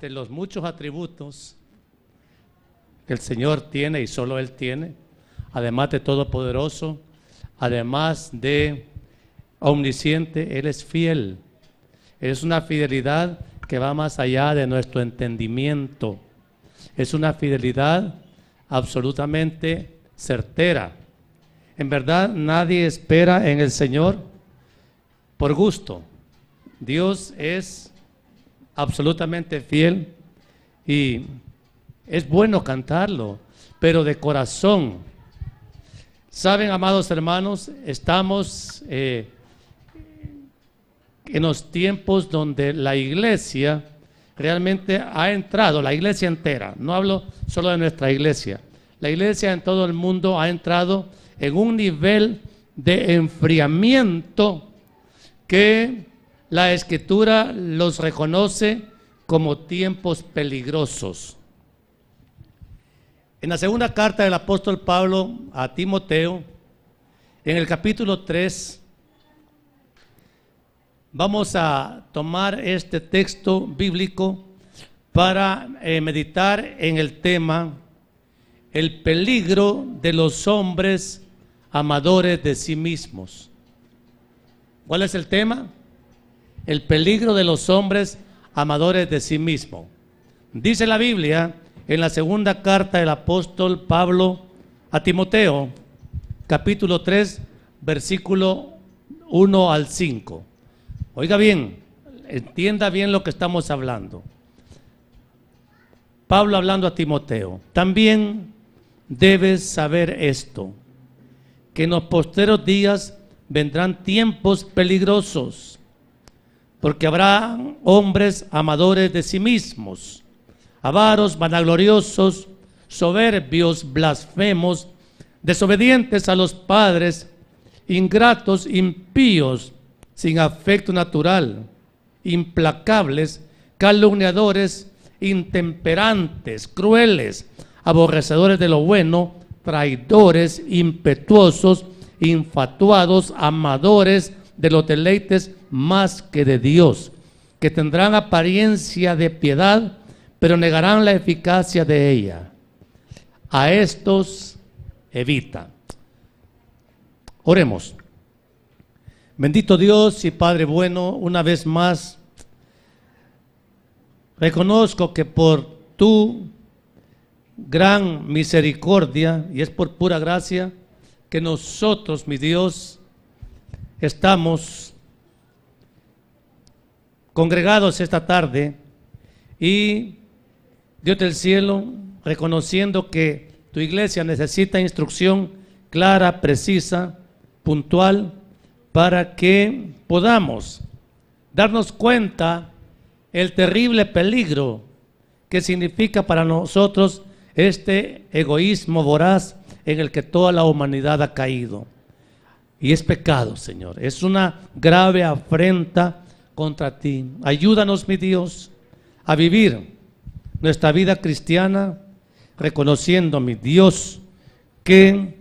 entre los muchos atributos que el Señor tiene y solo Él tiene, además de todopoderoso, además de omnisciente, Él es fiel. Es una fidelidad que va más allá de nuestro entendimiento. Es una fidelidad absolutamente certera. En verdad, nadie espera en el Señor por gusto. Dios es absolutamente fiel y es bueno cantarlo, pero de corazón. Saben, amados hermanos, estamos en los tiempos donde la iglesia realmente ha entrado, la iglesia entera, no hablo solo de nuestra iglesia, la iglesia en todo el mundo ha entrado en un nivel de enfriamiento que la Escritura los reconoce como tiempos peligrosos. En la segunda carta del apóstol Pablo a Timoteo, en el capítulo 3, vamos a tomar este texto bíblico para meditar en el tema el peligro de los hombres amadores de sí mismos. ¿Cuál es el tema? El peligro de los hombres amadores de sí mismos. Dice la Biblia en la segunda carta del apóstol Pablo a Timoteo, capítulo 3, versículo 1 al 5. Oiga bien, entienda bien lo que estamos hablando. Pablo hablando a Timoteo: también debes saber esto, que en los postreros días vendrán tiempos peligrosos, porque habrá hombres amadores de sí mismos, avaros, vanagloriosos, soberbios, blasfemos, desobedientes a los padres, ingratos, impíos, sin afecto natural, implacables, calumniadores, intemperantes, crueles, aborrecedores de lo bueno, traidores, impetuosos, infatuados, amadores de los deleites más que de Dios, que tendrán apariencia de piedad, pero negarán la eficacia de ella. A estos evita. Oremos. Bendito Dios y Padre bueno, una vez más reconozco que por tu gran misericordia, y es por pura gracia, que nosotros, mi Dios, estamos congregados esta tarde, y Dios del cielo, reconociendo que tu iglesia necesita instrucción clara, precisa, puntual, para que podamos darnos cuenta el terrible peligro que significa para nosotros este egoísmo voraz en el que toda la humanidad ha caído. Y es pecado, Señor, es una grave afrenta contra ti. Ayúdanos, mi Dios, a vivir nuestra vida cristiana reconociendo, mi Dios, que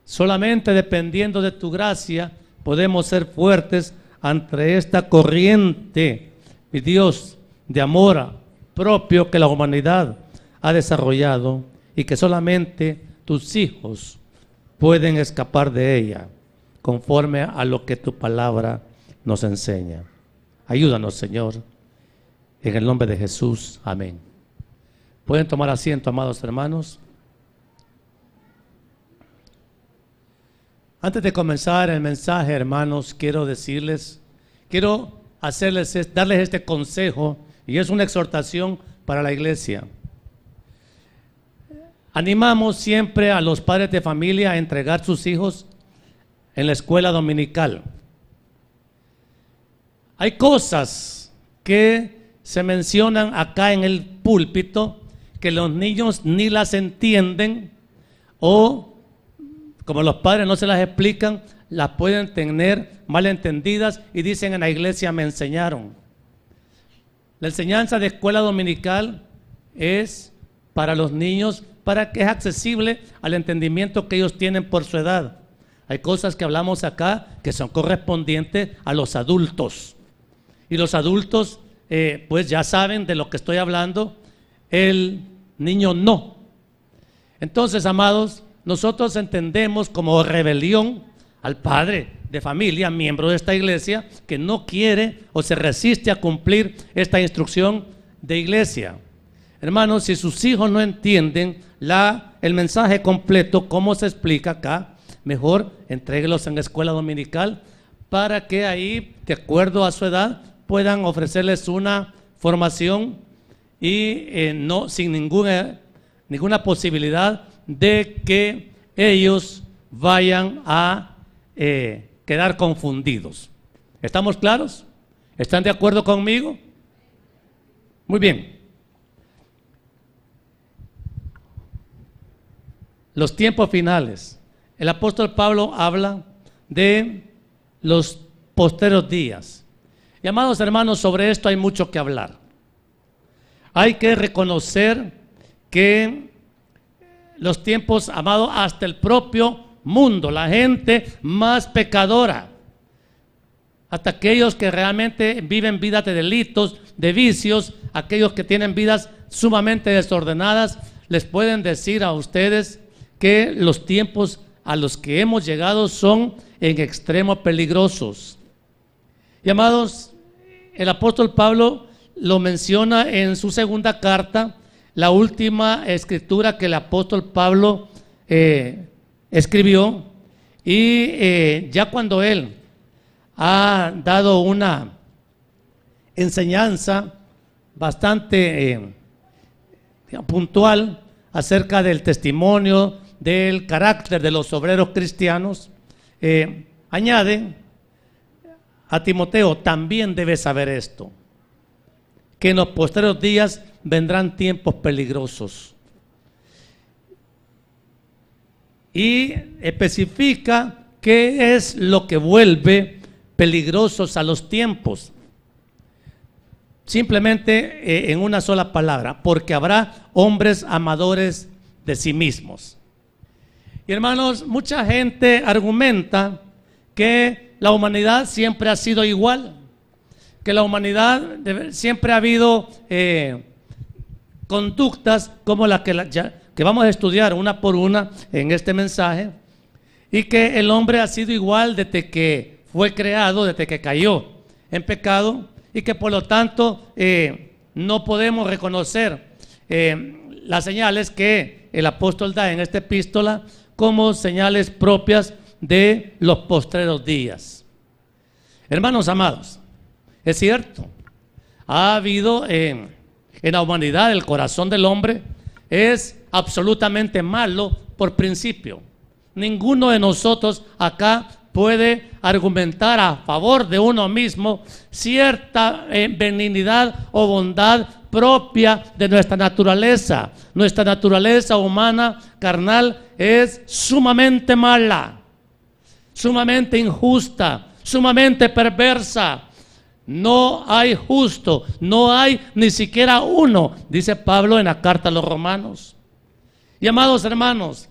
solamente dependiendo de tu gracia podemos ser fuertes ante esta corriente, mi Dios, de amor propio que la humanidad ha desarrollado y que solamente tus hijos pueden escapar de ella, conforme a lo que tu palabra nos enseña. Ayúdanos, Señor, en el nombre de Jesús. Amén. Pueden tomar asiento, amados hermanos. Antes de comenzar el mensaje, hermanos, quiero darles este consejo, y es una exhortación para la iglesia. Animamos siempre a los padres de familia a entregar sus hijos en la escuela dominical. Hay cosas que se mencionan acá en el púlpito que los niños ni las entienden, o como los padres no se las explican, las pueden tener mal entendidas y dicen: en la iglesia me enseñaron. La enseñanza de escuela dominical es para los niños, para que es accesible al entendimiento que ellos tienen por su edad. Hay cosas que hablamos acá que son correspondientes a los adultos, y los adultos pues ya saben de lo que estoy hablando, el niño no. Entonces, amados, nosotros entendemos como rebelión al padre de familia, miembro de esta iglesia, que no quiere o se resiste a cumplir esta instrucción de iglesia. Hermanos, si sus hijos no entienden el mensaje completo, como se explica acá, mejor entréguelos en la escuela dominical para que ahí, de acuerdo a su edad, puedan ofrecerles una formación y no sin ninguna posibilidad de que ellos vayan a quedar confundidos. ¿Estamos claros? ¿Están de acuerdo conmigo? Muy bien. Los tiempos finales. El apóstol Pablo habla de los postreros días. Y amados hermanos, sobre esto hay mucho que hablar. Hay que reconocer que los tiempos, amados, hasta el propio mundo, la gente más pecadora, hasta aquellos que realmente viven vidas de delitos, de vicios, aquellos que tienen vidas sumamente desordenadas, les pueden decir a ustedes que los tiempos a los que hemos llegado son en extremo peligrosos. Y amados, el apóstol Pablo lo menciona en su segunda carta, la última escritura que el apóstol Pablo escribió, y ya cuando él ha dado una enseñanza bastante puntual acerca del testimonio, del carácter de los obreros cristianos, añade a Timoteo: también debes saber esto, que en los postreros días vendrán tiempos peligrosos. Y especifica qué es lo que vuelve peligrosos a los tiempos. Simplemente en una sola palabra: porque habrá hombres amadores de sí mismos. Y hermanos, mucha gente argumenta que la humanidad siempre ha sido igual, que la humanidad siempre ha habido conductas como la que vamos a estudiar una por una en este mensaje, y que el hombre ha sido igual desde que fue creado, desde que cayó en pecado, y que por lo tanto no podemos reconocer las señales que el apóstol da en esta epístola como señales propias de los postreros días. Hermanos amados, es cierto, ha habido en la humanidad, el corazón del hombre es absolutamente malo por principio. Ninguno de nosotros acá puede argumentar a favor de uno mismo cierta benignidad o bondad propia de nuestra naturaleza. Nuestra naturaleza humana, carnal, es sumamente mala, sumamente injusta, sumamente perversa. No hay justo, no hay ni siquiera uno, dice Pablo en la carta a los Romanos. Y amados hermanos,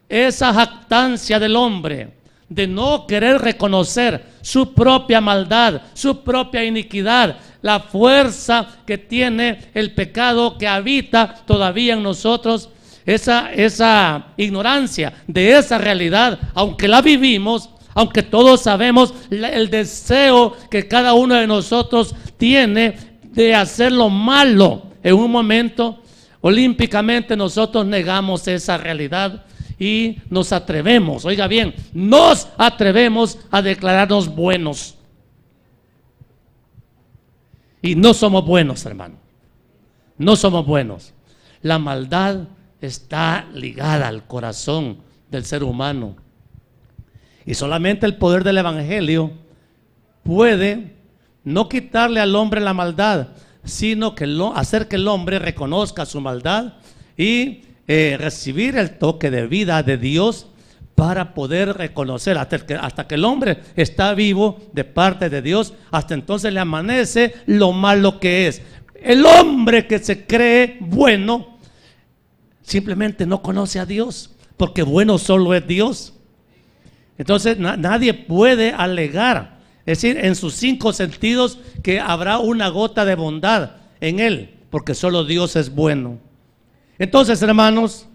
esa jactancia del hombre de no querer reconocer su propia maldad, su propia iniquidad, la fuerza que tiene el pecado que habita todavía en nosotros, esa ignorancia de esa realidad, aunque la vivimos, aunque todos sabemos el deseo que cada uno de nosotros tiene de hacer lo malo en un momento, olímpicamente nosotros negamos esa realidad y nos atrevemos, oiga bien, nos atrevemos a declararnos buenos. Y no somos buenos, hermano. No somos buenos. La maldad está ligada al corazón del ser humano. Y solamente el poder del evangelio puede no quitarle al hombre la maldad, sino que hacer que el hombre reconozca su maldad y recibir el toque de vida de Dios para poder reconocer hasta que el hombre está vivo de parte de Dios, hasta entonces le amanece lo malo que es. El hombre que se cree bueno simplemente no conoce a Dios, porque bueno solo es Dios. Entonces nadie puede alegar Es decir, en sus 5 sentidos, que habrá una gota de bondad en él, porque solo Dios es bueno. Entonces, hermanos,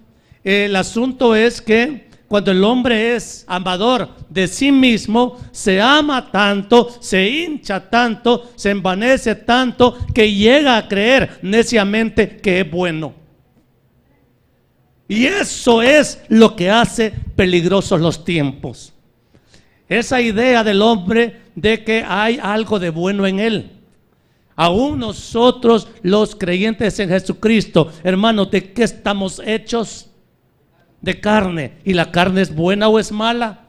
el asunto es que cuando el hombre es amador de sí mismo, se ama tanto, se hincha tanto, se envanece tanto, que llega a creer neciamente que es bueno. Y eso es lo que hace peligrosos los tiempos. Esa idea del hombre de que hay algo de bueno en él. Aún nosotros los creyentes en Jesucristo, hermanos, ¿de qué estamos hechos? De carne. ¿Y la carne es buena o es mala?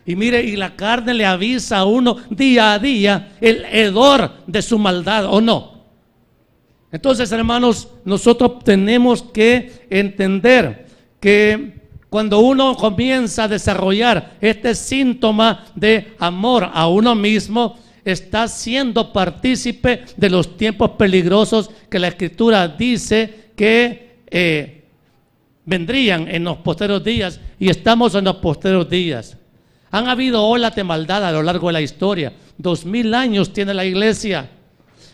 Y mire, y la carne le avisa a uno día a día el hedor de su maldad, ¿o no? Entonces, hermanos, nosotros tenemos que entender que cuando uno comienza a desarrollar este síntoma de amor a uno mismo, está siendo partícipe de los tiempos peligrosos que la Escritura dice que vendrían en los posteros días, y estamos en los posteros días. Han habido olas de maldad a lo largo de la historia. 2000 años tiene la iglesia.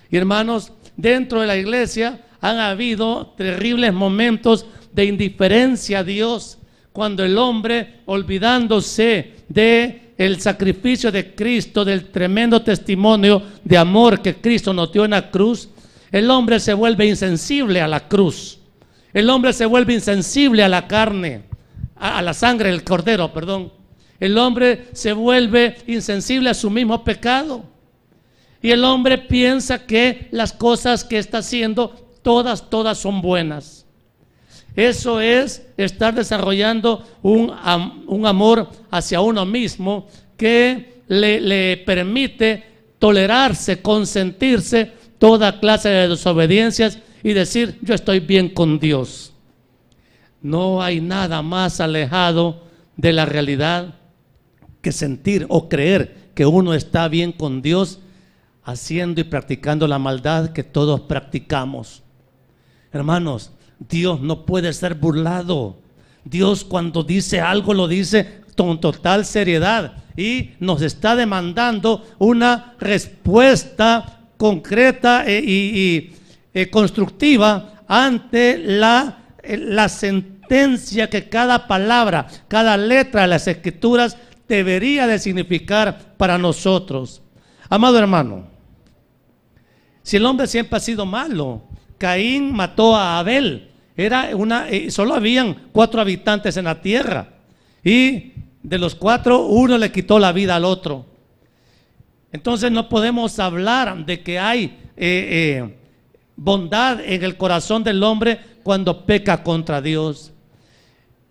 Y hermanos, dentro de la iglesia han habido terribles momentos de indiferencia a Dios, cuando el hombre, olvidándose de el sacrificio de Cristo, del tremendo testimonio de amor que Cristo nos dio en la cruz, el hombre se vuelve insensible a la cruz. El hombre se vuelve insensible a la carne, a la sangre del cordero, perdón. El hombre se vuelve insensible a su mismo pecado. Y el hombre piensa que las cosas que está haciendo, todas son buenas. Eso es estar desarrollando un amor hacia uno mismo que le permite tolerarse, consentirse toda clase de desobediencias y decir: yo estoy bien con Dios. No hay nada más alejado de la realidad que sentir o creer que uno está bien con Dios, haciendo y practicando la maldad que todos practicamos. Hermanos, Dios no puede ser burlado. Dios, cuando dice algo, lo dice con total seriedad y nos está demandando una respuesta concreta y constructiva ante la sentencia que cada palabra, cada letra de las Escrituras debería de significar para nosotros. Amado hermano, si el hombre siempre ha sido malo, Caín mató a Abel. Solo habían 4 habitantes en la tierra, y de los 4, uno le quitó la vida al otro. Entonces no podemos hablar de que hay bondad en el corazón del hombre cuando peca contra Dios.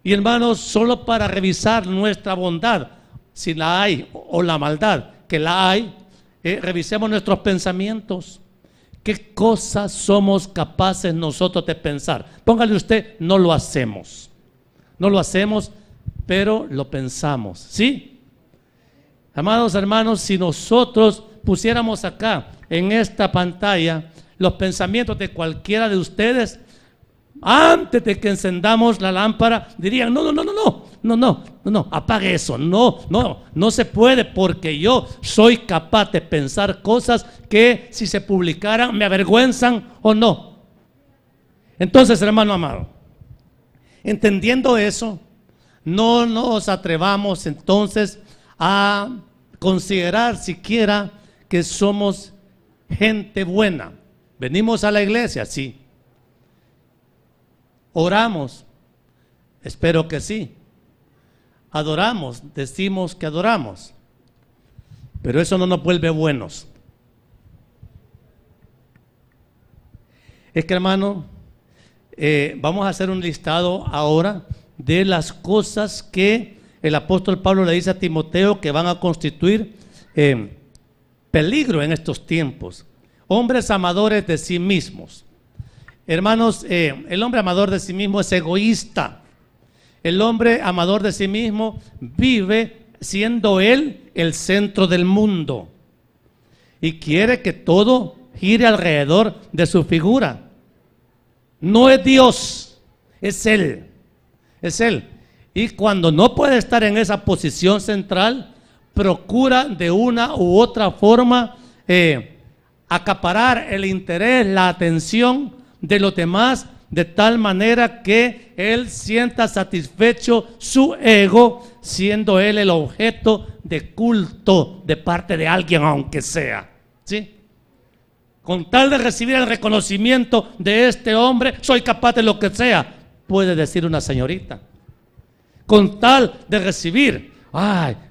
Y hermanos, solo para revisar nuestra bondad, si la hay, o la maldad, que la hay, revisemos nuestros pensamientos. ¿Qué cosas somos capaces nosotros de pensar? Póngale usted: no lo hacemos. No lo hacemos, pero lo pensamos, ¿sí? Amados hermanos, si nosotros pusiéramos acá en esta pantalla los pensamientos de cualquiera de ustedes, antes de que encendamos la lámpara, dirían: no, apague eso, no se puede, porque yo soy capaz de pensar cosas que, si se publicaran, me avergüenzan o no. Entonces, hermano amado, entendiendo eso, no nos atrevamos entonces a considerar siquiera que somos gente buena. Venimos a la iglesia, sí. Oramos, espero que sí. Adoramos, decimos que adoramos, pero eso no nos vuelve buenos. Es que, hermano, vamos a hacer un listado ahora de las cosas que el apóstol Pablo le dice a Timoteo que van a constituir peligro en estos tiempos. Hombres amadores de sí mismos. Hermanos, el hombre amador de sí mismo es egoísta. El hombre amador de sí mismo vive siendo él el centro del mundo y quiere que todo gire alrededor de su figura. No es Dios, es él. Es él. Y cuando no puede estar en esa posición central, procura de una u otra forma acaparar el interés, la atención de los demás, de tal manera que él sienta satisfecho su ego, siendo él el objeto de culto de parte de alguien, aunque sea, ¿sí? Con tal de recibir el reconocimiento de este hombre, soy capaz de lo que sea, puede decir una señorita. Con tal de recibir,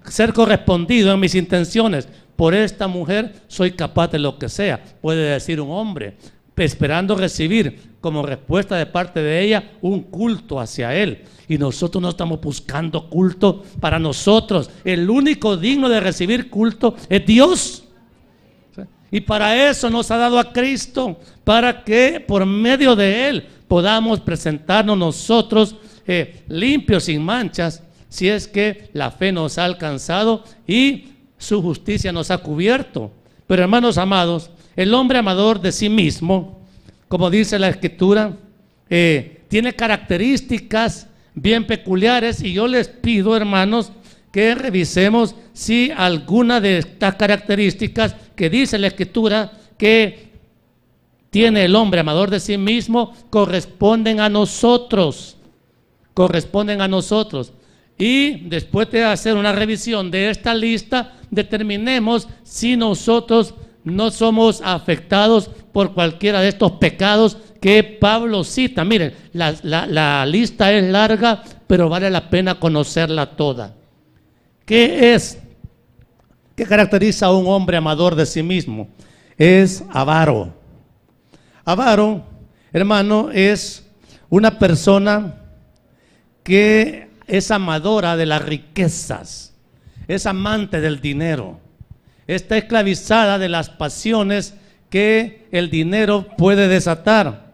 ser correspondido en mis intenciones por esta mujer, soy capaz de lo que sea, puede decir un hombre, esperando recibir como respuesta de parte de ella un culto hacia él. Y nosotros no estamos buscando culto para nosotros. El único digno de recibir culto es Dios. Y para eso nos ha dado a Cristo, para que por medio de él podamos presentarnos nosotros limpios, sin manchas, si es que la fe nos ha alcanzado y su justicia nos ha cubierto. Pero hermanos amados, el hombre amador de sí mismo, como dice la Escritura, tiene características bien peculiares, y yo les pido, hermanos, que revisemos si alguna de estas características que dice la Escritura que tiene el hombre amador de sí mismo corresponden a nosotros. Y después de hacer una revisión de esta lista, determinemos si nosotros no somos afectados por cualquiera de estos pecados que Pablo cita. Miren, la lista es larga, pero vale la pena conocerla toda. ¿Qué caracteriza a un hombre amador de sí mismo? Es avaro. Avaro, hermano, es una persona que es amadora de las riquezas, es amante del dinero, está esclavizada de las pasiones que el dinero puede desatar.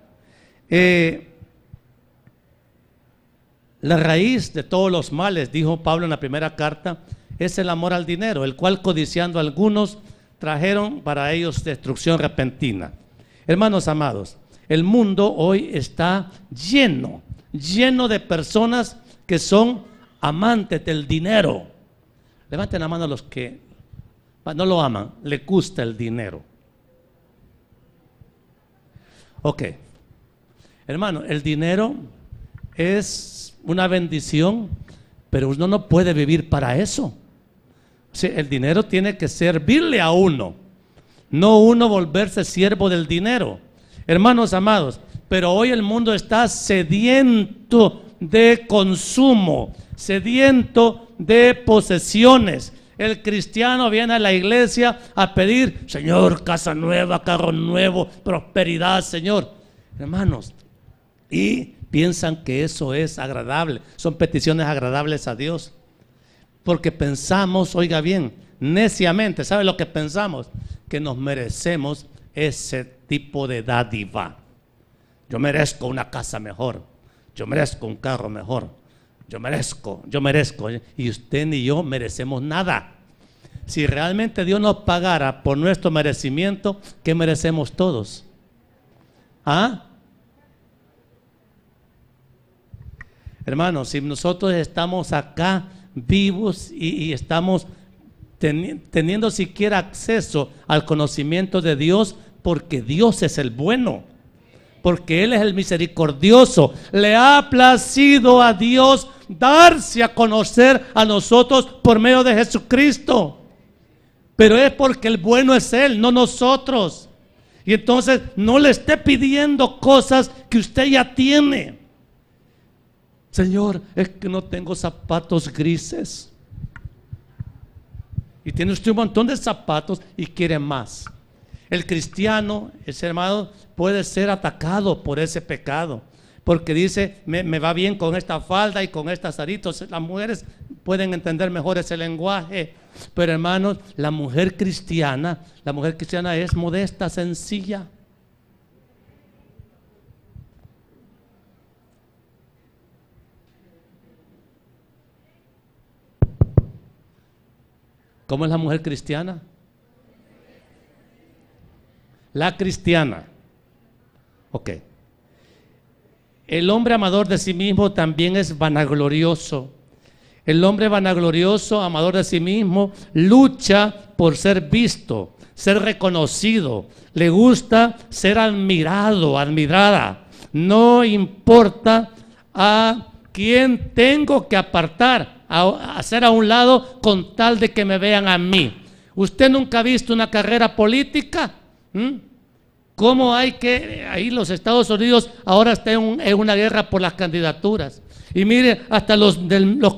La raíz de todos los males, dijo Pablo en la primera carta, es el amor al dinero, el cual codiciando algunos trajeron para ellos destrucción repentina. Hermanos amados, el mundo hoy está lleno de personas que son amantes del dinero. Levanten la mano a los que no lo aman, le gusta el dinero. Ok, hermano, el dinero es una bendición, pero uno no puede vivir para eso. Sí, el dinero tiene que servirle a uno, no uno volverse siervo del dinero. Hermanos amados, pero hoy el mundo está sediento de consumo, sediento de posesiones. El cristiano viene a la iglesia a pedir: Señor, casa nueva, carro nuevo, prosperidad, Señor. Hermanos, y piensan que eso es agradable, son peticiones agradables a Dios, porque pensamos, oiga bien, neciamente, ¿sabe lo que pensamos? Que nos merecemos ese tipo de dádiva. Yo merezco una casa mejor, yo merezco un carro mejor, yo merezco, y usted ni yo merecemos nada. Si realmente Dios nos pagara por nuestro merecimiento, ¿qué merecemos todos? Hermanos, si nosotros estamos acá vivos y estamos teniendo siquiera acceso al conocimiento de Dios, porque Dios es el bueno, porque Él es el misericordioso, le ha placido a Dios darse a conocer a nosotros por medio de Jesucristo, pero es porque el bueno es Él, no nosotros. Y entonces no le esté pidiendo cosas que usted ya tiene. Señor, es que no tengo zapatos grises. Y tiene usted un montón de zapatos y quiere más. El cristiano, ese hermano, puede ser atacado por ese pecado, porque dice: me va bien con esta falda y con estas aritos. Las mujeres pueden entender mejor ese lenguaje, pero hermanos, la mujer cristiana es modesta, sencilla. ¿Cómo es la mujer cristiana? La cristiana. Ok. El hombre amador de sí mismo también es vanaglorioso. El hombre vanaglorioso, amador de sí mismo, lucha por ser visto, ser reconocido. Le gusta ser admirado, admirada. No importa a quién tengo que apartar, a hacer a un lado con tal de que me vean a mí. ¿Usted nunca ha visto una carrera política? ¿Cómo hay que, ahí los Estados Unidos ahora está en una guerra por las candidaturas? Y mire, hasta los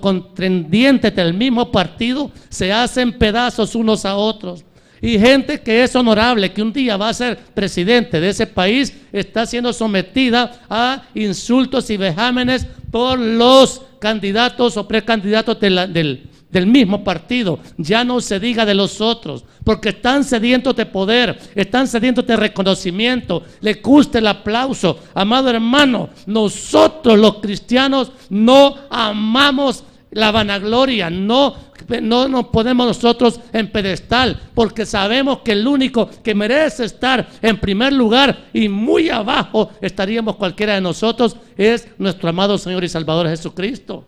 contendientes del mismo partido se hacen pedazos unos a otros. Y gente que es honorable, que un día va a ser presidente de ese país, está siendo sometida a insultos y vejámenes por los candidatos o precandidatos del mismo partido. Ya no se diga de los otros, porque están sedientos de poder, están sedientos de reconocimiento, les gusta el aplauso. Amado hermano, nosotros los cristianos no amamos la vanagloria, no nos ponemos nosotros en pedestal, porque sabemos que el único que merece estar en primer lugar y muy abajo estaríamos cualquiera de nosotros es nuestro amado Señor y Salvador Jesucristo.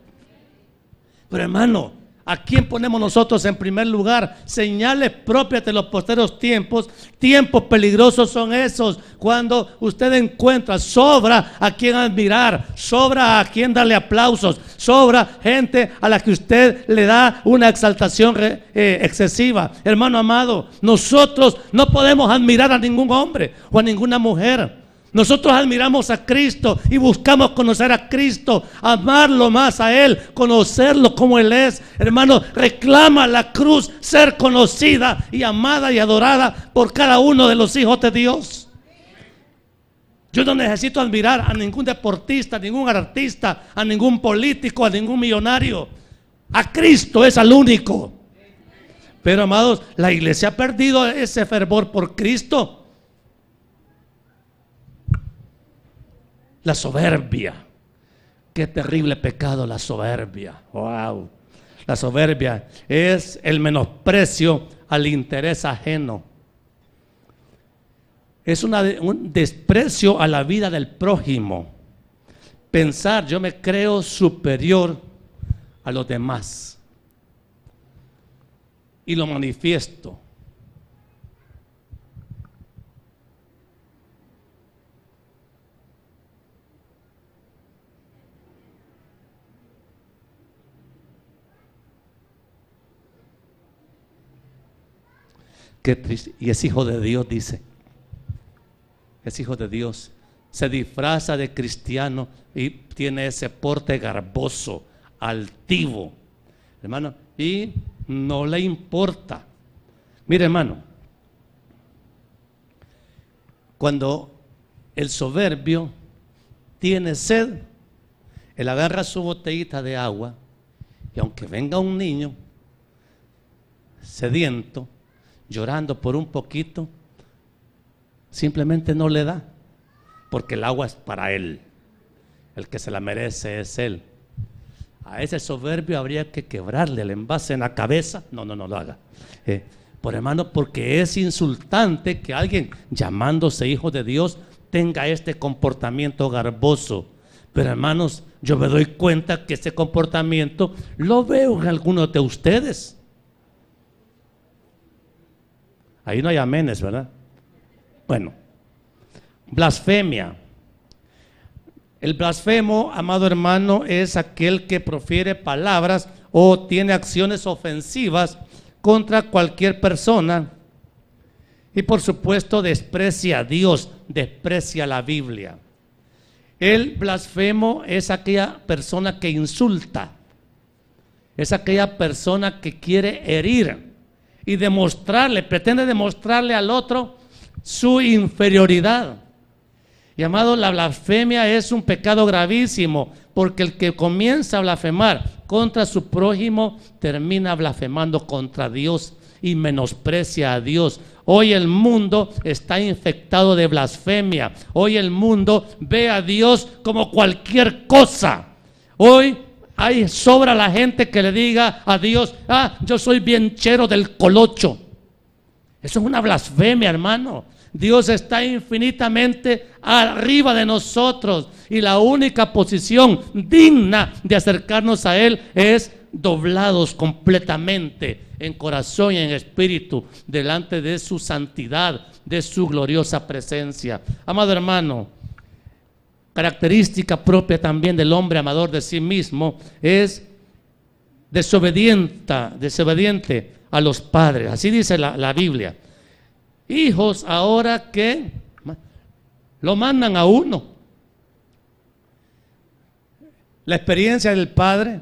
Pero hermano, ¿a quién ponemos nosotros en primer lugar? Señales propias de los posteros tiempos. Tiempos peligrosos son esos, cuando usted encuentra, sobra a quien admirar, sobra a quien darle aplausos, sobra gente a la que usted le da una exaltación excesiva. Hermano amado, nosotros no podemos admirar a ningún hombre o a ninguna mujer. Nosotros admiramos a Cristo y buscamos conocer a Cristo, amarlo más a Él, conocerlo como Él es. Hermano, reclama la cruz ser conocida y amada y adorada por cada uno de los hijos de Dios. Yo no necesito admirar a ningún deportista, a ningún artista, a ningún político, a ningún millonario. A Cristo es al único. Pero amados, la iglesia ha perdido ese fervor por Cristo. La soberbia, qué terrible pecado la soberbia. Wow. La soberbia es el menosprecio al interés ajeno. Es un desprecio a la vida del prójimo. Pensar, yo me creo superior a los demás y lo manifiesto. Qué triste. Y es hijo de Dios, dice. Es hijo de Dios. Se disfraza de cristiano y tiene ese porte garboso, altivo, hermano, y no le importa. Mire, hermano, cuando el soberbio tiene sed, él agarra su botellita de agua y aunque venga un niño sediento, llorando por un poquito, simplemente no le da, porque el agua es para él. El que se la merece es él. A ese soberbio habría que quebrarle el envase en la cabeza. No lo haga. Por hermano, porque es insultante que alguien llamándose hijo de Dios tenga este comportamiento garboso. Pero hermanos, yo me doy cuenta que ese comportamiento lo veo en algunos de ustedes. Ahí no hay amenes, ¿verdad? Bueno, blasfemia. El blasfemo, amado hermano, es aquel que profiere palabras o tiene acciones ofensivas contra cualquier persona y por supuesto desprecia a Dios, desprecia la Biblia. El blasfemo es aquella persona que insulta, es aquella persona que quiere herir y pretende demostrarle al otro su inferioridad. Y amado, la blasfemia es un pecado gravísimo, porque el que comienza a blasfemar contra su prójimo termina blasfemando contra Dios y menosprecia a Dios. Hoy el mundo está infectado de blasfemia. Hoy el mundo ve a Dios como cualquier cosa. Hoy sobra la gente que le diga a Dios: yo soy bien chero del colocho. Eso es una blasfemia, hermano. Dios está infinitamente arriba de nosotros y la única posición digna de acercarnos a Él es doblados completamente en corazón y en espíritu delante de su santidad, de su gloriosa presencia. Amado hermano, característica propia también del hombre amador de sí mismo es desobediente a los padres. Así dice la Biblia. Hijos ahora que lo mandan a uno. La experiencia del padre,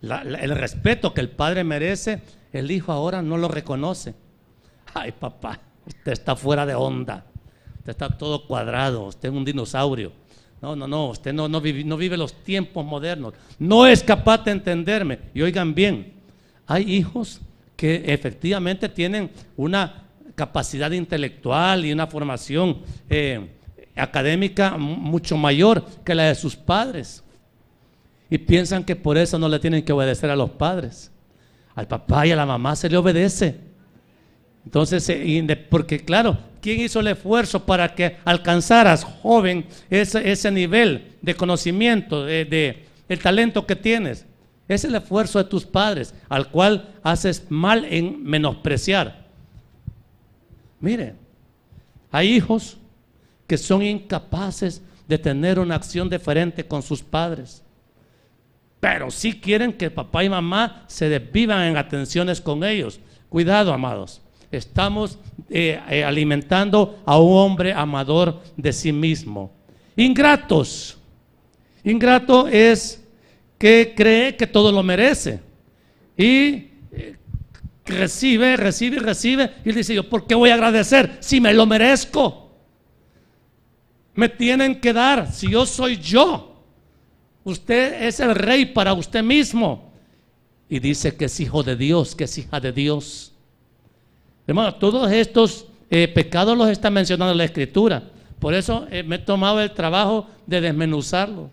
el respeto que el padre merece, el hijo ahora no lo reconoce. Ay, papá, usted está fuera de onda, usted está todo cuadrado, usted es un dinosaurio. No, usted no vive los tiempos modernos, no es capaz de entenderme. Y oigan bien, hay hijos que efectivamente tienen una capacidad intelectual y una formación académica mucho mayor que la de sus padres, y piensan que por eso no le tienen que obedecer a los padres. Al papá y a la mamá se le obedece. Entonces, porque claro, ¿quién hizo el esfuerzo para que alcanzaras, joven, ese nivel de conocimiento, de el talento que tienes? Es el esfuerzo de tus padres, al cual haces mal en menospreciar. Mire, hay hijos que son incapaces de tener una acción diferente con sus padres, pero sí quieren que papá y mamá se desvivan en atenciones con ellos. Cuidado, amados, estamos alimentando a un hombre amador de sí mismo. Ingratos. Ingrato es que cree que todo lo merece y recibe y dice: yo, ¿por qué voy a agradecer si me lo merezco? Me tienen que dar, si yo soy yo. Usted es el rey para usted mismo. Y dice que es hijo de Dios, que es hija de Dios. Hermano, todos estos pecados los está mencionando la Escritura. Por eso me he tomado el trabajo de desmenuzarlo.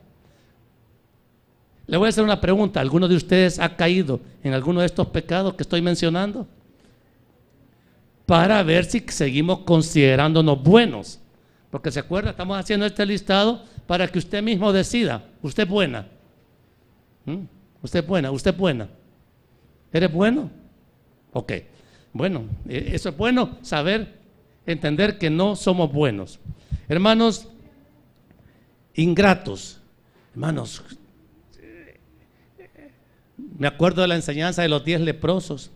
Le voy a hacer una pregunta: ¿alguno de ustedes ha caído en alguno de estos pecados que estoy mencionando? Para ver si seguimos considerándonos buenos. Porque se acuerda, estamos haciendo este listado para que usted mismo decida. Usted es buena. Usted es buena, usted es buena. ¿Eres bueno? Ok. Bueno, eso es bueno, entender que no somos buenos. Hermanos, ingratos. Hermanos, me acuerdo de la enseñanza de los 10 leprosos,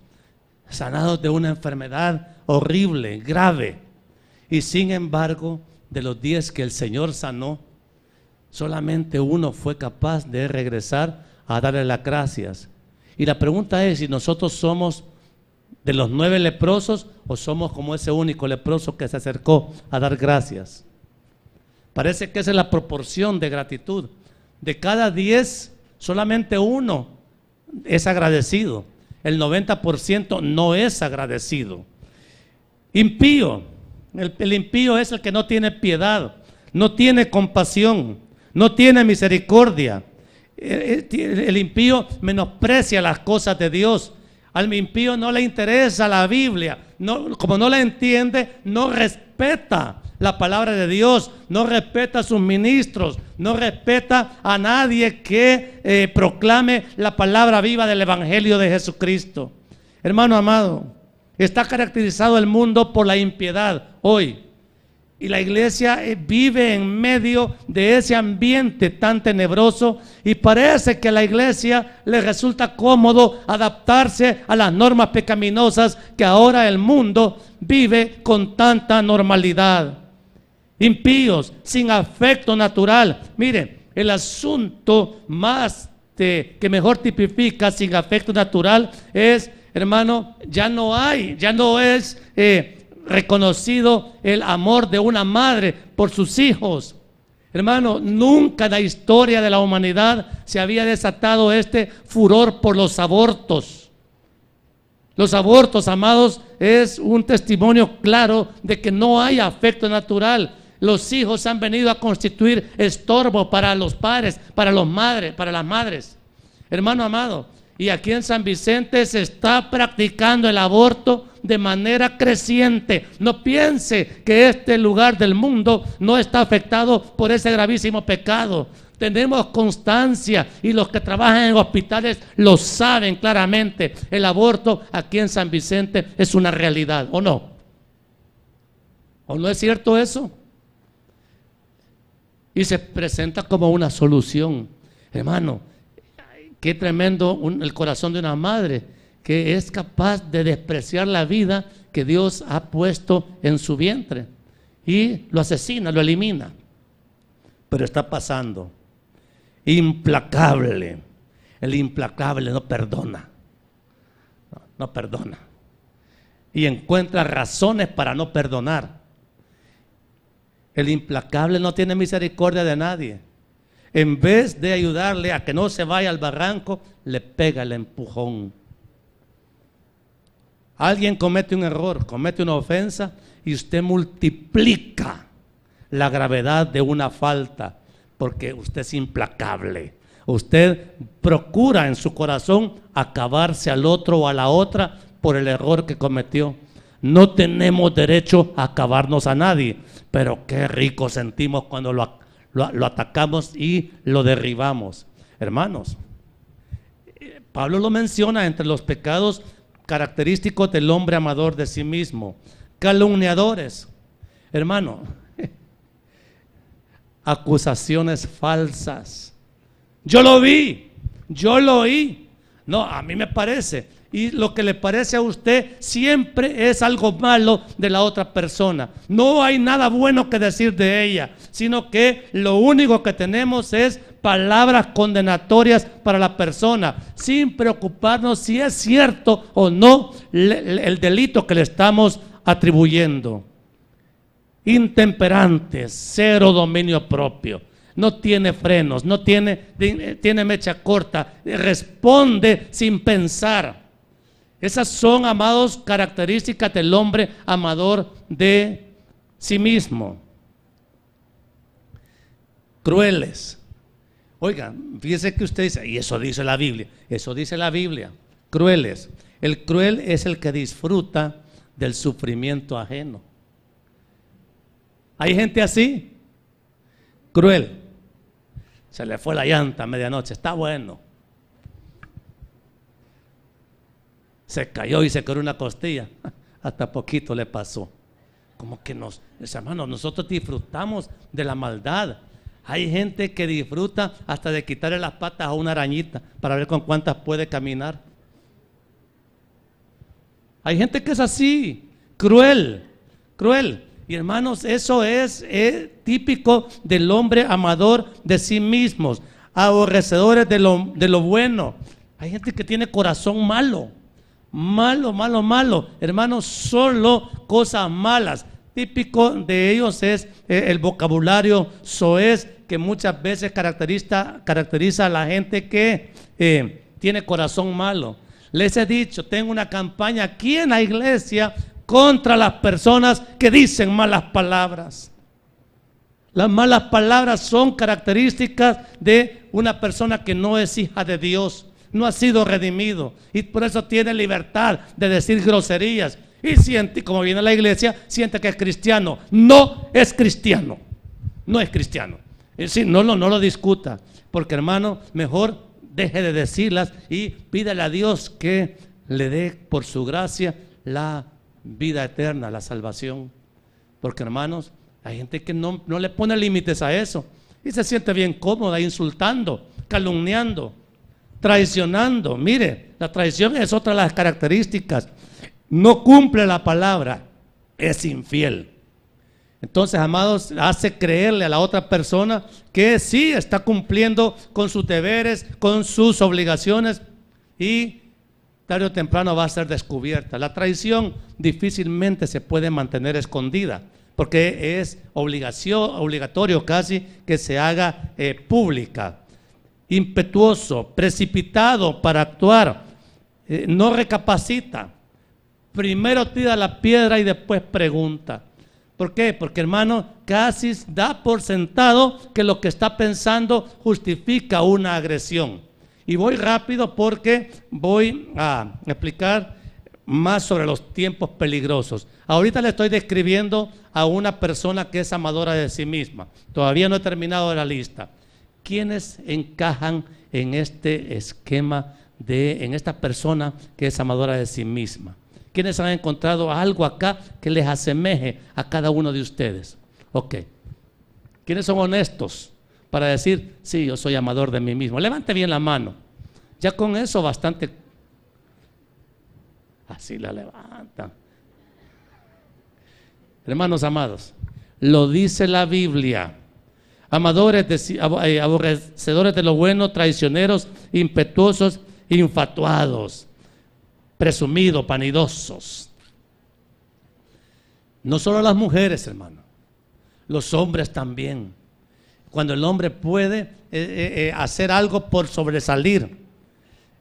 sanados de una enfermedad horrible, grave. Y sin embargo, de los 10 que el Señor sanó, solamente uno fue capaz de regresar a darle las gracias. Y la pregunta es si nosotros somos de los 9 leprosos o somos como ese único leproso que se acercó a dar gracias. Parece que esa es la proporción de gratitud. De cada 10, solamente uno es agradecido. El 90% no es agradecido. Impío. El impío es el que no tiene piedad, no tiene compasión, no tiene misericordia. El impío menosprecia las cosas de Dios. Al impío no le interesa la Biblia, como no la entiende, no respeta la palabra de Dios, no respeta a sus ministros, no respeta a nadie que proclame la palabra viva del Evangelio de Jesucristo. Hermano amado, está caracterizado el mundo por la impiedad hoy, y la iglesia vive en medio de ese ambiente tan tenebroso, y parece que a la iglesia le resulta cómodo adaptarse a las normas pecaminosas que ahora el mundo vive con tanta normalidad. Impíos, sin afecto natural. Mire, el asunto más que mejor tipifica sin afecto natural es, hermano, ya no es reconocido el amor de una madre por sus hijos. Hermano, nunca en la historia de la humanidad se había desatado este furor por los abortos. Los abortos, amados, es un testimonio claro de que no hay afecto natural. Los hijos han venido a constituir estorbo para los padres, para las madres. Hermano amado, y aquí en San Vicente se está practicando el aborto de manera creciente. No piense que este lugar del mundo no está afectado por ese gravísimo pecado. tenemos constancia y los que trabajan en hospitales lo saben claramente. El aborto aquí en San Vicente es una realidad, ¿o no? ¿O no es cierto eso? Y se presenta como una solución. Hermano, qué tremendo el corazón de una madre que es capaz de despreciar la vida que Dios ha puesto en su vientre y lo asesina, lo elimina. Pero está pasando. Implacable. El implacable no perdona. No perdona. Y encuentra razones para no perdonar. El implacable no tiene misericordia de nadie. En vez de ayudarle a que no se vaya al barranco, le pega el empujón. Alguien comete un error, comete una ofensa y usted multiplica la gravedad de una falta porque usted es implacable. Usted procura en su corazón acabarse al otro o a la otra por el error que cometió. No tenemos derecho a acabarnos a nadie, pero qué rico sentimos cuando lo atacamos y lo derribamos. Hermanos, Pablo lo menciona entre los pecados característicos del hombre amador de sí mismo. Calumniadores, hermano, acusaciones falsas. Yo lo vi, yo lo oí. No, a mí me parece. Y lo que le parece a usted siempre es algo malo de la otra persona. No hay nada bueno que decir de ella, sino que lo único que tenemos es palabras condenatorias para la persona, sin preocuparnos si es cierto o no el delito que le estamos atribuyendo. Intemperantes, cero dominio propio. No tiene frenos, no tiene mecha corta, responde sin pensar. Esas son, amados, características del hombre amador de sí mismo. Crueles. Oigan, fíjese que usted dice, y eso dice la Biblia, eso dice la Biblia. Crueles. El cruel es el que disfruta del sufrimiento ajeno. ¿Hay gente así? Cruel. Se le fue la llanta a medianoche, está bueno. Se cayó y se quebró una costilla, hasta poquito le pasó. Como que hermanos, nosotros disfrutamos de la maldad. Hay gente que disfruta hasta de quitarle las patas a una arañita para ver con cuántas puede caminar. Hay gente que es así, cruel. Y hermanos, eso es típico del hombre amador de sí mismos, aborrecedores de lo bueno. Hay gente que tiene corazón malo. Hermanos, solo cosas malas. Típico de ellos es el vocabulario soez, que muchas veces caracteriza a la gente que tiene corazón malo. Les he dicho, tengo una campaña aquí en la iglesia contra las personas que dicen malas palabras. Las malas palabras son características de una persona que no es hija de Dios. No ha sido redimido y por eso tiene libertad de decir groserías y siente, como viene a la iglesia, siente que es cristiano. No es cristiano, no es cristiano. Es decir, no lo discuta, porque hermano, mejor deje de decirlas y pídale a Dios que le dé por su gracia la vida eterna, la salvación. Porque hermanos, hay gente que no le pone límites a eso y se siente bien cómoda insultando, calumniando, traicionando. Mire, la traición es otra de las características. No cumple la palabra, es infiel. Entonces, amados, hace creerle a la otra persona que sí está cumpliendo con sus deberes, con sus obligaciones, y tarde o temprano va a ser descubierta. La traición difícilmente se puede mantener escondida, porque es obligatorio casi que se haga pública. Impetuoso, precipitado para actuar, no recapacita, primero tira la piedra y después pregunta. ¿Por qué? Porque hermano, casi da por sentado que lo que está pensando justifica una agresión. Y voy rápido porque voy a explicar más sobre los tiempos peligrosos. Ahorita le estoy describiendo a una persona que es amadora de sí misma. Todavía no he terminado la lista. ¿quiénes encajan en este esquema en esta persona que es amadora de sí misma? ¿Quiénes han encontrado algo acá que les asemeje a cada uno de ustedes? Ok. ¿Quiénes son honestos para decir, sí, yo soy amador de mí mismo? Levante bien la mano. Ya con eso bastante. Así la levantan. Hermanos amados, lo dice la Biblia. Aborrecedores de lo bueno, traicioneros, impetuosos, infatuados, presumidos, vanidosos. No solo las mujeres, hermano, los hombres también. Cuando el hombre puede hacer algo por sobresalir,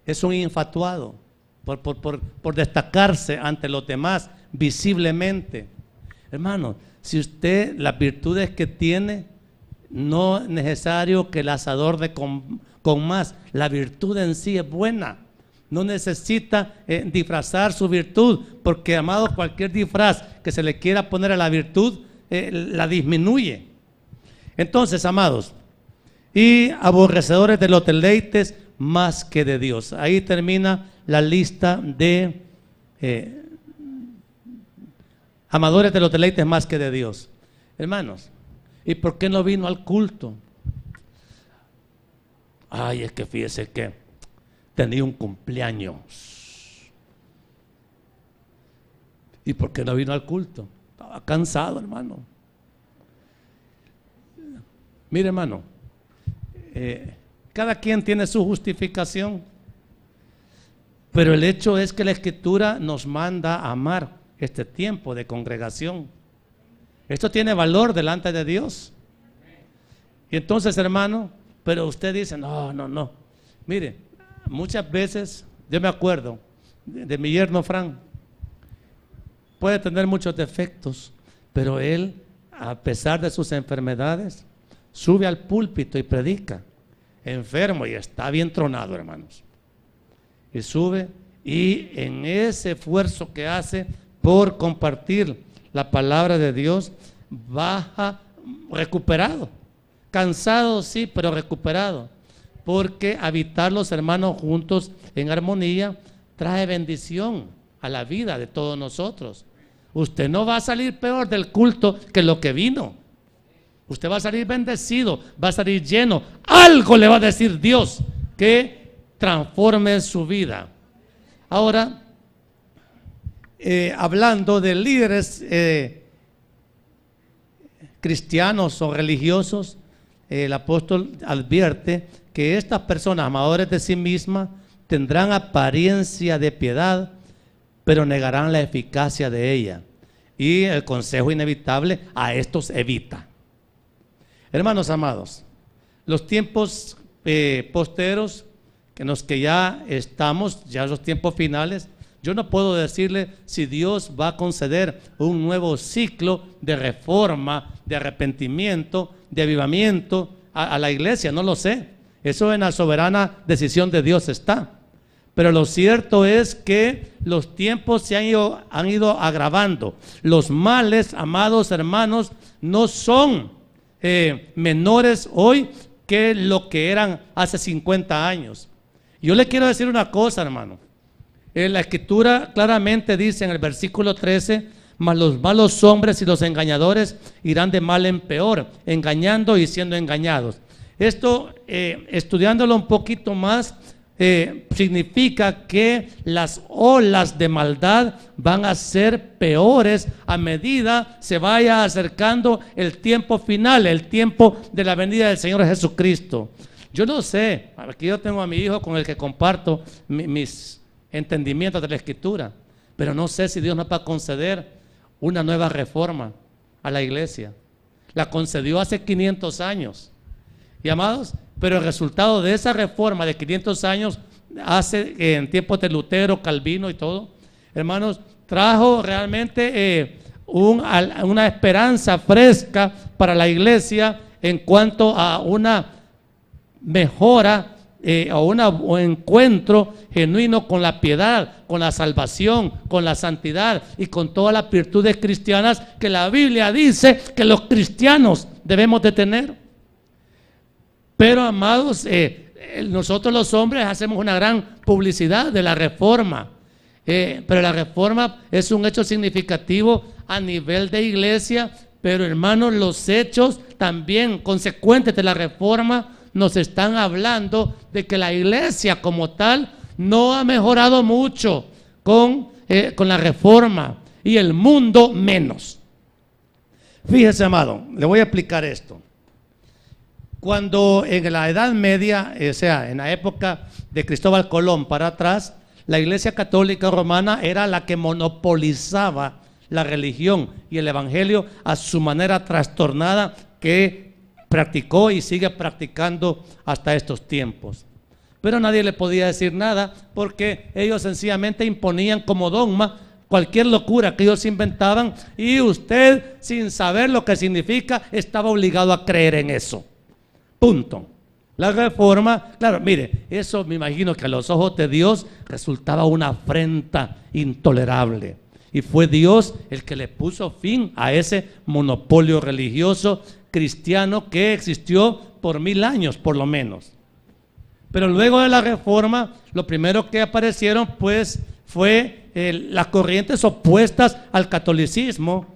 es un infatuado, por destacarse ante los demás visiblemente. Hermano, si usted las virtudes que tiene, no es necesario que las adorne con más. La virtud en sí es buena. No necesita disfrazar su virtud, porque, amado, cualquier disfraz que se le quiera poner a la virtud la disminuye. Entonces, amados, y aborrecedores de los deleites más que de Dios. Ahí termina la lista de amadores de los deleites más que de Dios. Hermanos, ¿y por qué no vino al culto? Ay, es que fíjese que tenía un cumpleaños. ¿Y por qué no vino al culto? Estaba cansado, hermano. Mire, hermano, cada quien tiene su justificación, pero el hecho es que la Escritura nos manda a amar este tiempo de congregación. Esto tiene valor delante de Dios. Y entonces, hermano, pero usted dice, no. Mire, muchas veces, yo me acuerdo de mi yerno Fran, puede tener muchos defectos, pero él, a pesar de sus enfermedades, sube al púlpito y predica, enfermo y está bien tronado, hermanos. Y sube, y en ese esfuerzo que hace por compartir la palabra de Dios, baja recuperado, cansado sí, pero recuperado, porque habitar los hermanos juntos en armonía trae bendición a la vida de todos nosotros. Usted no va a salir peor del culto que lo que vino. Usted va a salir bendecido, va a salir lleno. Algo le va a decir Dios que transforme su vida. Ahora, hablando de líderes cristianos o religiosos, el apóstol advierte que estas personas, amadores de sí mismas, tendrán apariencia de piedad, pero negarán la eficacia de ella. Y el consejo inevitable: a estos evita. Hermanos amados, los tiempos posteros, en los que ya estamos, ya los tiempos finales, yo no puedo decirle si Dios va a conceder un nuevo ciclo de reforma, de arrepentimiento, de avivamiento a la iglesia, no lo sé. Eso en la soberana decisión de Dios está. Pero lo cierto es que los tiempos se han ido agravando. Los males, amados hermanos, no son menores hoy que lo que eran hace 50 años. Yo le quiero decir una cosa, hermano. La Escritura claramente dice en el versículo 13: mas los malos hombres y los engañadores irán de mal en peor, engañando y siendo engañados. Esto, estudiándolo un poquito más, significa que las olas de maldad van a ser peores a medida se vaya acercando el tiempo final, el tiempo de la venida del Señor Jesucristo. Yo no sé, aquí yo tengo a mi hijo con el que comparto mis entendimientos de la Escritura, pero no sé si Dios nos va a conceder una nueva reforma a la iglesia. La concedió hace 500 años. Y amados, pero el resultado de esa reforma de 500 años, en tiempos de Lutero, Calvino y todo, hermanos, trajo realmente una esperanza fresca para la iglesia en cuanto a una mejora o un encuentro genuino con la piedad, con la salvación, con la santidad y con todas las virtudes cristianas que la Biblia dice que los cristianos debemos de tener. Pero amados, nosotros los hombres hacemos una gran publicidad de la reforma, pero la reforma es un hecho significativo a nivel de iglesia, pero hermanos, los hechos también consecuentes de la reforma nos están hablando de que la iglesia como tal no ha mejorado mucho con la reforma, y el mundo menos. Fíjese, amado, le voy a explicar esto. Cuando en la Edad Media, o sea, en la época de Cristóbal Colón para atrás, la Iglesia Católica Romana era la que monopolizaba la religión y el evangelio a su manera trastornada, que practicó y sigue practicando hasta estos tiempos. Pero nadie le podía decir nada, porque ellos sencillamente imponían como dogma cualquier locura que ellos inventaban, y usted, sin saber lo que significa, estaba obligado a creer en eso. Punto. La reforma, claro, mire, eso me imagino que a los ojos de Dios resultaba una afrenta intolerable. Y fue Dios el que le puso fin a ese monopolio religioso cristiano que existió por 1000 años por lo menos. Pero luego de la reforma, lo primero que aparecieron pues fue las corrientes opuestas al catolicismo.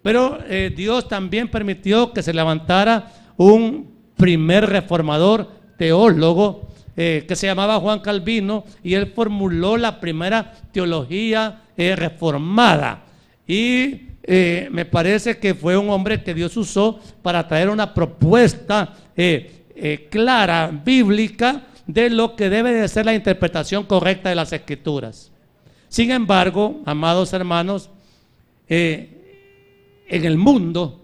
Pero Dios también permitió que se levantara un primer reformador teólogo que se llamaba Juan Calvino, y él formuló la primera teología reformada, y me parece que fue un hombre que Dios usó para traer una propuesta clara, bíblica, de lo que debe de ser la interpretación correcta de las Escrituras. Sin embargo, amados hermanos, en el mundo,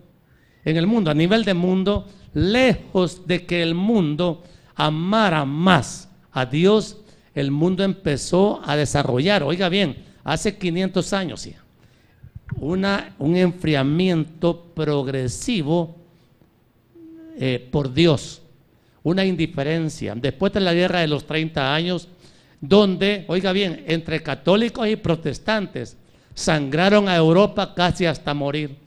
a nivel de mundo, lejos de que el mundo amara más a Dios, el mundo empezó a desarrollar, oiga bien, hace 500 años ya, un enfriamiento progresivo por Dios, una indiferencia. Después de la guerra de los 30 años, donde, oiga bien, entre católicos y protestantes sangraron a Europa casi hasta morir.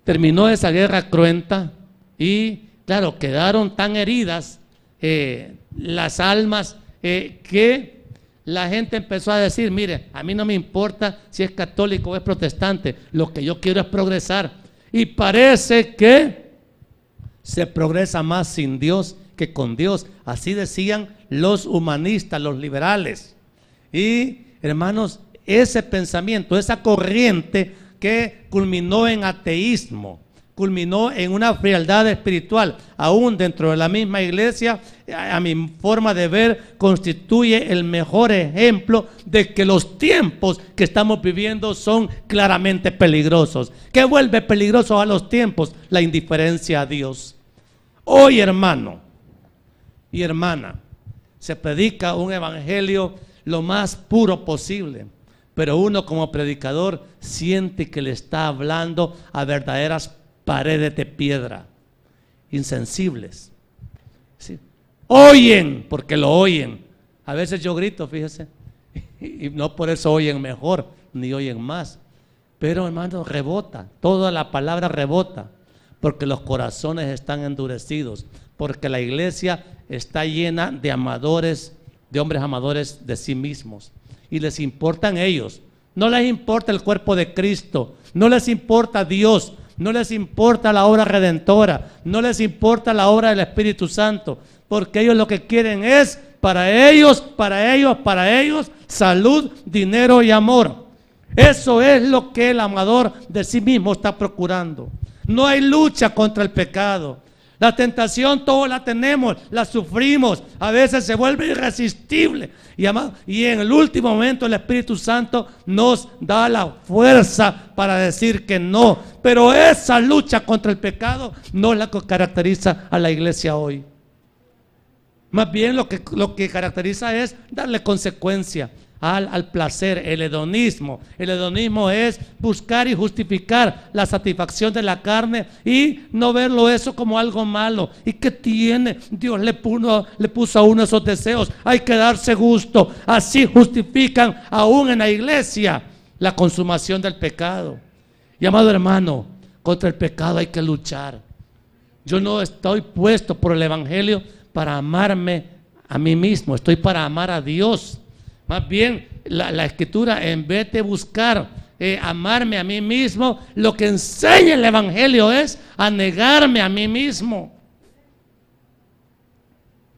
Terminó esa guerra cruenta y, claro, quedaron tan heridas las almas que la gente empezó a decir: mire, a mí no me importa si es católico o es protestante, lo que yo quiero es progresar. Y parece que se progresa más sin Dios que con Dios. Así decían los humanistas, los liberales. Y hermanos, ese pensamiento, esa corriente que culminó en ateísmo, culminó en una frialdad espiritual, aún dentro de la misma iglesia, a mi forma de ver, constituye el mejor ejemplo de que los tiempos que estamos viviendo son claramente peligrosos. ¿Qué vuelve peligrosos a los tiempos? La indiferencia a Dios. Hoy, hermano y hermana, se predica un evangelio lo más puro posible, pero uno como predicador siente que le está hablando a verdaderas paredes de piedra, insensibles. ¿Sí? Oyen, porque lo oyen. A veces yo grito, fíjese, y no por eso oyen mejor, ni oyen más. Pero hermano, rebota, toda la palabra rebota, porque los corazones están endurecidos, porque la iglesia está llena de amadores, de hombres amadores de sí mismos, y les importan ellos. No les importa el cuerpo de Cristo, no les importa Dios, no les importa la obra redentora, no les importa la obra del Espíritu Santo, porque ellos lo que quieren es para ellos, salud, dinero y amor. Eso es lo que el amador de sí mismo está procurando. No hay lucha contra el pecado. La tentación todos la tenemos, la sufrimos, a veces se vuelve irresistible. Y en el último momento el Espíritu Santo nos da la fuerza para decir que no. Pero esa lucha contra el pecado no es la que caracteriza a la iglesia hoy. Más bien lo que caracteriza es darle consecuencia al placer, el hedonismo. El hedonismo es buscar y justificar la satisfacción de la carne y no verlo eso como algo malo. ¿Y qué tiene? Dios le puso a uno esos deseos, hay que darse gusto. Así justifican aún en la iglesia la consumación del pecado. Y amado hermano, contra el pecado hay que luchar. Yo no estoy puesto por el Evangelio para amarme a mí mismo, estoy para amar a Dios. Más bien, la Escritura, en vez de buscar amarme a mí mismo, lo que enseña el Evangelio es a negarme a mí mismo.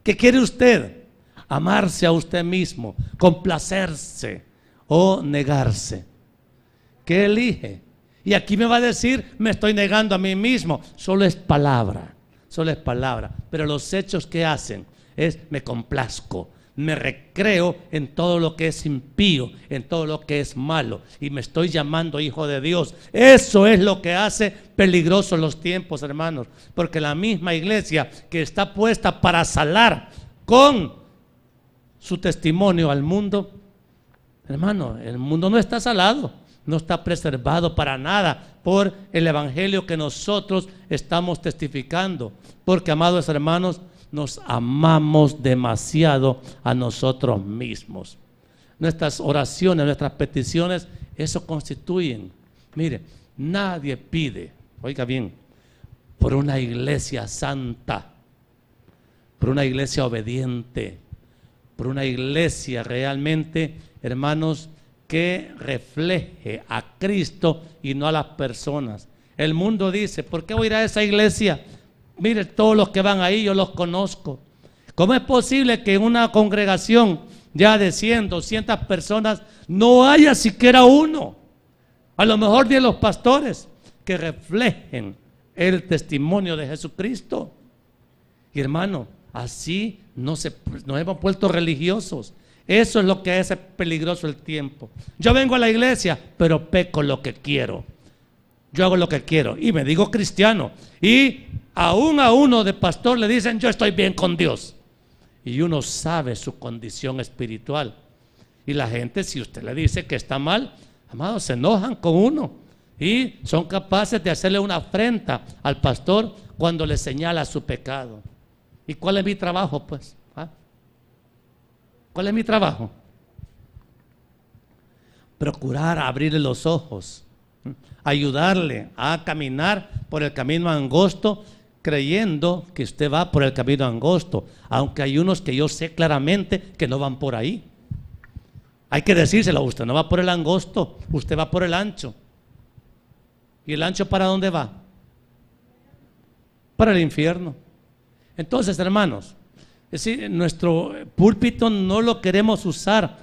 ¿Qué quiere usted? Amarse a usted mismo, complacerse o negarse. ¿Qué elige? Y aquí me va a decir, me estoy negando a mí mismo. Solo es palabra, pero los hechos que hacen es me complazco, me recreo en todo lo que es impío, en todo lo que es malo, y me estoy llamando hijo de Dios. Eso es lo que hace peligrosos los tiempos, hermanos, porque la misma iglesia que está puesta para salar con su testimonio al mundo, hermano, el mundo no está salado, no está preservado para nada por el evangelio que nosotros estamos testificando, porque, amados hermanos, nos amamos demasiado a nosotros mismos. Nuestras oraciones, nuestras peticiones, eso constituyen. Mire, nadie pide, oiga bien, por una iglesia santa, por una iglesia obediente, por una iglesia realmente, hermanos, que refleje a Cristo y no a las personas. El mundo dice, ¿por qué voy a ir a esa iglesia? Mire, todos los que van ahí yo los conozco. ¿Cómo es posible que en una congregación ya de 100, 200 personas no haya siquiera uno, a lo mejor de los pastores, que reflejen el testimonio de Jesucristo? Y hermano, así nos hemos vuelto religiosos. Eso es lo que hace peligroso el tiempo. Yo vengo a la iglesia, pero peco lo que quiero. Yo hago lo que quiero y me digo cristiano. Y aún a uno de pastor le dicen, yo estoy bien con Dios. Y uno sabe su condición espiritual. Y la gente, si usted le dice que está mal, amados, se enojan con uno. Y son capaces de hacerle una afrenta al pastor cuando le señala su pecado. ¿Y cuál es mi trabajo, pues? ¿Cuál es mi trabajo? Procurar abrirle los ojos, ayudarle a caminar por el camino angosto, creyendo que usted va por el camino angosto, aunque hay unos que yo sé claramente que no van por ahí. Hay que decírselo, usted no va por el angosto, usted va por el ancho. ¿Y el ancho para dónde va? Para el infierno. Entonces, hermanos, es decir, nuestro púlpito no lo queremos usar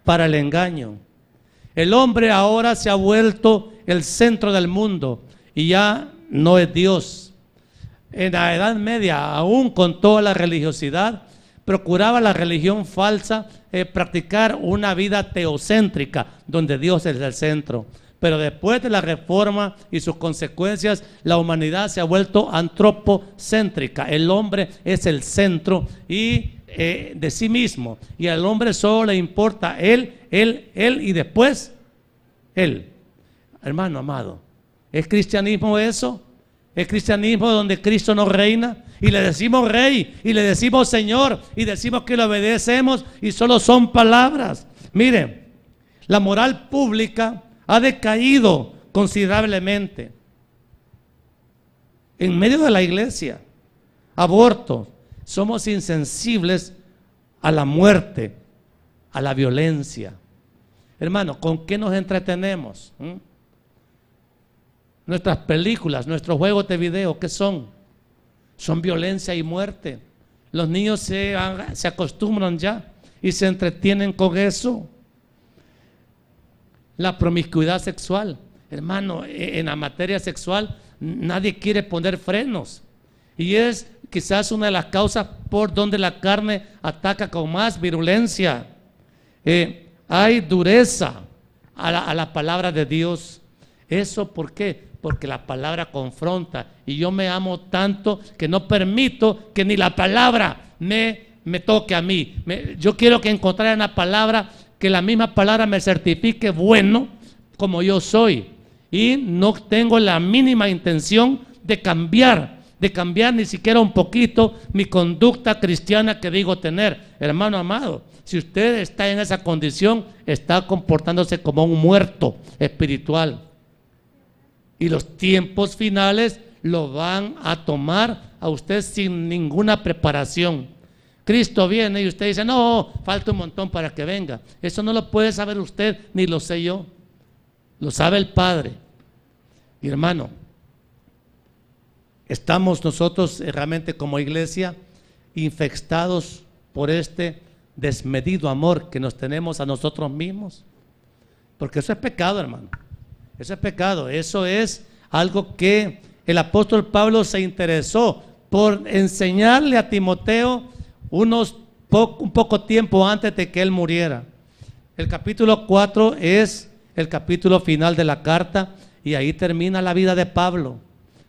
para el engaño. El hombre ahora se ha vuelto el centro del mundo y ya no es Dios. En la Edad Media, aún con toda la religiosidad, procuraba la religión falsa practicar una vida teocéntrica, donde Dios es el centro. Pero después de la reforma y sus consecuencias, la humanidad se ha vuelto antropocéntrica. El hombre es el centro y de sí mismo. Y al hombre solo le importa él y después él. Hermano amado, ¿es cristianismo eso? ¿Es cristianismo donde Cristo no reina? Y le decimos rey, y le decimos señor, y decimos que le obedecemos, y solo son palabras. Mire, la moral pública ha decaído considerablemente. En medio de la iglesia, aborto, somos insensibles a la muerte, a la violencia. Hermano, ¿con qué nos entretenemos? Nuestras películas, nuestros juegos de video, ¿qué son? Son violencia y muerte. Los niños se acostumbran ya y se entretienen con eso. La promiscuidad sexual, hermano, en la materia sexual nadie quiere poner frenos y es quizás una de las causas por donde la carne ataca con más virulencia. Hay dureza a la palabra de Dios. ¿Eso por qué? Porque la palabra confronta y yo me amo tanto que no permito que ni la palabra me toque a mí. Yo quiero que encontrar una palabra, que la misma palabra me certifique bueno como yo soy, y no tengo la mínima intención de cambiar ni siquiera un poquito mi conducta cristiana que digo tener. Hermano amado, si usted está en esa condición, está comportándose como un muerto espiritual, y los tiempos finales lo van a tomar a usted sin ninguna preparación. Cristo viene y usted dice, no, falta un montón para que venga. Eso no lo puede saber usted, ni lo sé yo. Lo sabe el Padre. Y hermano, estamos nosotros realmente como iglesia infectados por este desmedido amor que nos tenemos a nosotros mismos. Porque eso es pecado, hermano. Eso es pecado. Eso es algo que el apóstol Pablo se interesó por enseñarle a Timoteo un poco tiempo antes de que él muriera. El capítulo 4 es el capítulo final de la carta y ahí termina la vida de Pablo,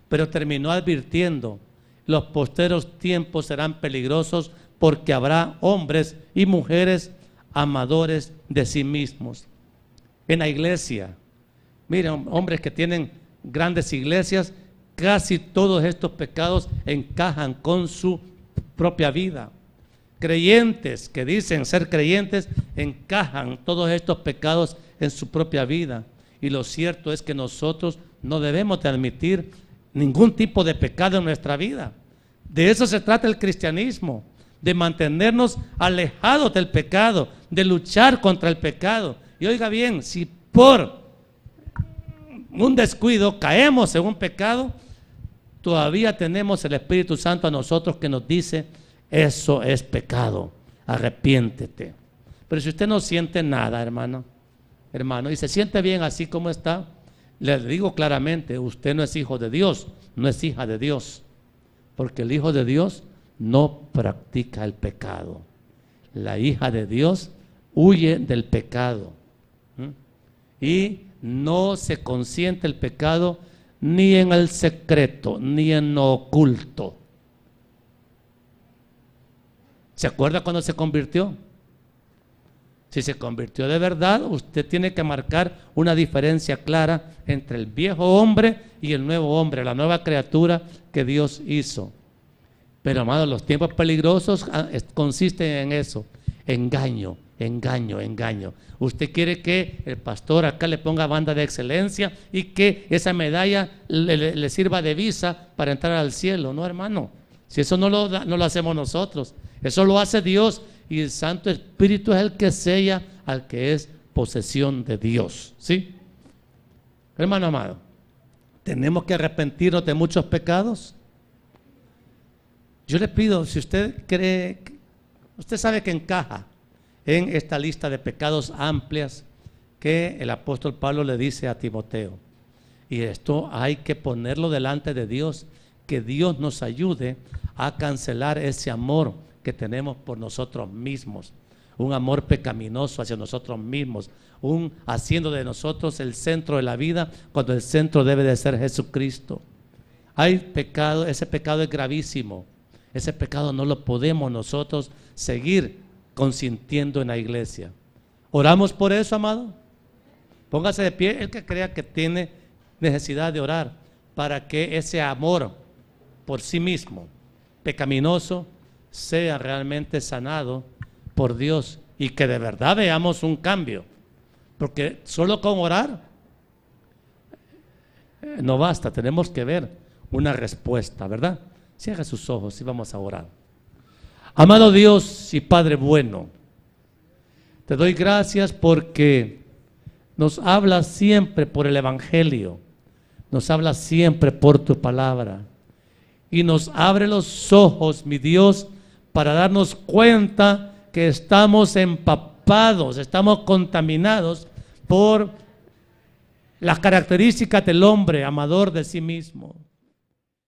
pero terminó advirtiendo: los posteros tiempos serán peligrosos porque habrá hombres y mujeres amadores de sí mismos. En la iglesia, miren, hombres que tienen grandes iglesias, casi todos estos pecados encajan con su propia vida. Creyentes que dicen ser creyentes encajan todos estos pecados en su propia vida. Y lo cierto es que nosotros no debemos de admitir ningún tipo de pecado en nuestra vida. De eso se trata el cristianismo, de mantenernos alejados del pecado, de luchar contra el pecado. Y oiga bien, si por un descuido caemos en un pecado, todavía tenemos el Espíritu Santo a nosotros que nos dice: eso es pecado, arrepiéntete. Pero si usted no siente nada, hermano, y se siente bien así como está, le digo claramente: usted no es hijo de Dios, no es hija de Dios, porque el hijo de Dios no practica el pecado. La hija de Dios huye del pecado. Y no se consiente el pecado ni en el secreto, ni en lo oculto. ¿Se acuerda cuando se convirtió? Si se convirtió de verdad, usted tiene que marcar una diferencia clara entre el viejo hombre y el nuevo hombre, la nueva criatura que Dios hizo. Pero, amados, los tiempos peligrosos consisten en eso: engaño, engaño, engaño. Usted quiere que el pastor acá le ponga banda de excelencia y que esa medalla le sirva de visa para entrar al cielo. No, hermano, si eso no lo hacemos nosotros, eso lo hace Dios, y el Santo Espíritu es el que sella al que es posesión de Dios, ¿sí? Hermano amado, tenemos que arrepentirnos de muchos pecados. Yo le pido, si usted cree, usted sabe que encaja en esta lista de pecados amplias que el apóstol Pablo le dice a Timoteo, y esto hay que ponerlo delante de Dios, que Dios nos ayude a cancelar ese amor que tenemos por nosotros mismos, un amor pecaminoso hacia nosotros mismos, haciendo de nosotros el centro de la vida cuando el centro debe de ser Jesucristo. Hay pecado, ese pecado es gravísimo. Ese pecado no lo podemos nosotros seguir consintiendo en la iglesia. ¿Oramos por eso, amado? Póngase de pie el que crea que tiene necesidad de orar para que ese amor por sí mismo, pecaminoso, sea realmente sanado por Dios y que de verdad veamos un cambio. Porque solo con orar no basta, tenemos que ver una respuesta, ¿verdad? Cierre sus ojos y vamos a orar. Amado Dios y Padre bueno, te doy gracias porque nos hablas siempre por el Evangelio, nos hablas siempre por tu palabra y nos abre los ojos, mi Dios, para darnos cuenta que estamos empapados, estamos contaminados por las características del hombre amador de sí mismo.